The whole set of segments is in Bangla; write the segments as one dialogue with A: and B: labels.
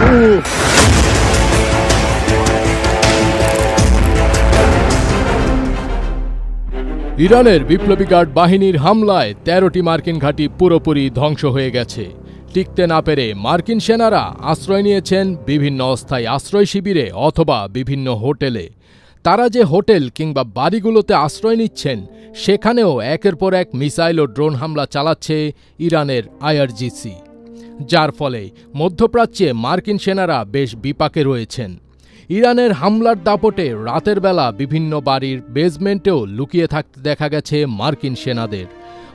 A: ইরানের বিপ্লবী গার্ড বাহিনীর হামলায় ১৩টি মার্কিন ঘাঁটি পুরোপুরি ধ্বংস হয়ে গেছে। টিকতে না পেরে মার্কিন সেনারা আশ্রয় নিয়েছেন বিভিন্ন অস্থায়ী আশ্রয় শিবিরে অথবা বিভিন্ন হোটেলে। তারা যে হোটেল কিংবা বাড়িগুলোতে আশ্রয় নিচ্ছেন, সেখানেও একের পর এক মিসাইল ও ড্রোন হামলা চালাচ্ছে ইরানের আইআরজিসি, যার ফলে মধ্যপ্রাচ্যে মার্কিন সেনারা বেশ বিপাকে রয়েছেন। ইরানের হামলার দাপটে রাতের বেলা বিভিন্ন বাড়ির বেজমেন্টেও লুকিয়ে থাকতে দেখা গেছে মার্কিন সেনাদের।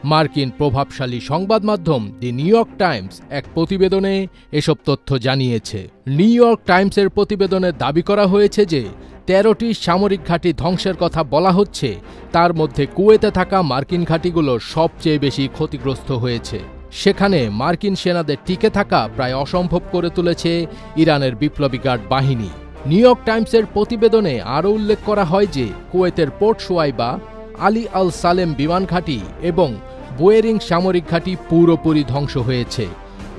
A: মার্কিন প্রভাবশালী সংবাদ মাধ্যম দি নিউ ইয়র্ক টাইমস এক প্রতিবেদনে এসব তথ্য জানিয়েছে। নিউ ইয়র্ক টাইমসের প্রতিবেদনে দাবি করা হয়েছে যে ১৩টি সামরিক ঘাঁটি ধ্বংসের কথা বলা হচ্ছে, তার মধ্যে কুয়েতে থাকা মার্কিন ঘাঁটিগুলো সবচেয়ে বেশি ক্ষতিগ্রস্ত হয়েছে। সেখানে মার্কিন সেনাদের টিকে থাকা প্রায় অসম্ভব করে তুলেছে ইরানের বিপ্লবী গার্ড বাহিনী। নিউ ইয়র্ক টাইমসের প্রতিবেদনে আরও উল্লেখ করা হয় যে কুয়েতের পোর্ট শুয়াইবা, আলী আল সালেম বিমান ঘাঁটি এবং বোয়েরিং সামরিক ঘাঁটি পুরোপুরি ধ্বংস হয়েছে।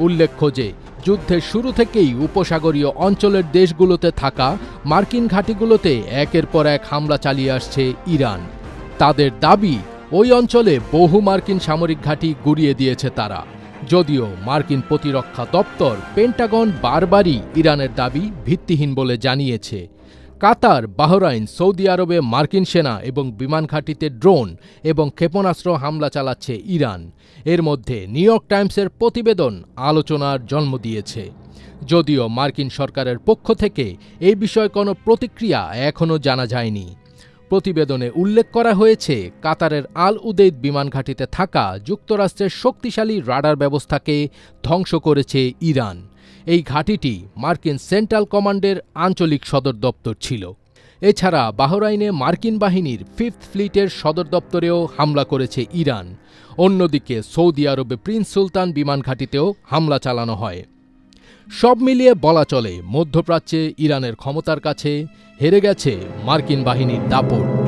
A: উল্লেখ্য যে যুদ্ধের শুরু থেকেই উপসাগরীয় অঞ্চলের দেশগুলোতে থাকা মার্কিন ঘাঁটিগুলোতে একের পর এক হামলা চালিয়ে আসছে ইরান। তাদের দাবি, ওই অঞ্চলে বহু মার্কিন সামরিক ঘাঁটি গুঁড়িয়ে দিয়েছে তারা। যদিও মার্কিন প্রতিরক্ষা দপ্তর পেন্টাগন বারবারই ইরানের দাবি ভিত্তিহীন বলে জানিয়েছে। কাতার, বাহরাইন, সৌদি আরবে মার্কিন সেনা এবং বিমান ঘাঁটিতে ড্রোন এবং ক্ষেপণাস্ত্র হামলা চালাচ্ছে ইরান। এর মধ্যে নিউ ইয়র্ক টাইমসের প্রতিবেদন আলোচনার জন্ম দিয়েছে। যদিও মার্কিন সরকারের পক্ষ থেকে এই বিষয়ে কোনো প্রতিক্রিয়া এখনও জানা যায়নি। প্রতিবেদনে উল্লেখ করা হয়েছে, কাতারের আল উদেইদ বিমান ঘাঁটিতে থাকা যুক্তরাষ্ট্রের শক্তিশালী রাডার ব্যবস্থাকে ধ্বংস করেছে ইরান। এই ঘাঁটিটি মার্কিন সেন্ট্রাল কমান্ডের আঞ্চলিক সদর দপ্তর ছিল। এছাড়া বাহরাইনে মার্কিন বাহিনীর 5th ফ্লিটের সদর দপ্তরেও হামলা করেছে ইরান। অন্যদিকে সৌদি আরবে প্রিন্স সুলতান বিমান ঘাঁটিতেও হামলা চালানো হয়। সব মিলিয়ে বলা চলে, মধ্যপ্রাচ্যে ইরানের ক্ষমতার কাছে হেরে গেছে মার্কিন বাহিনীর দাপট।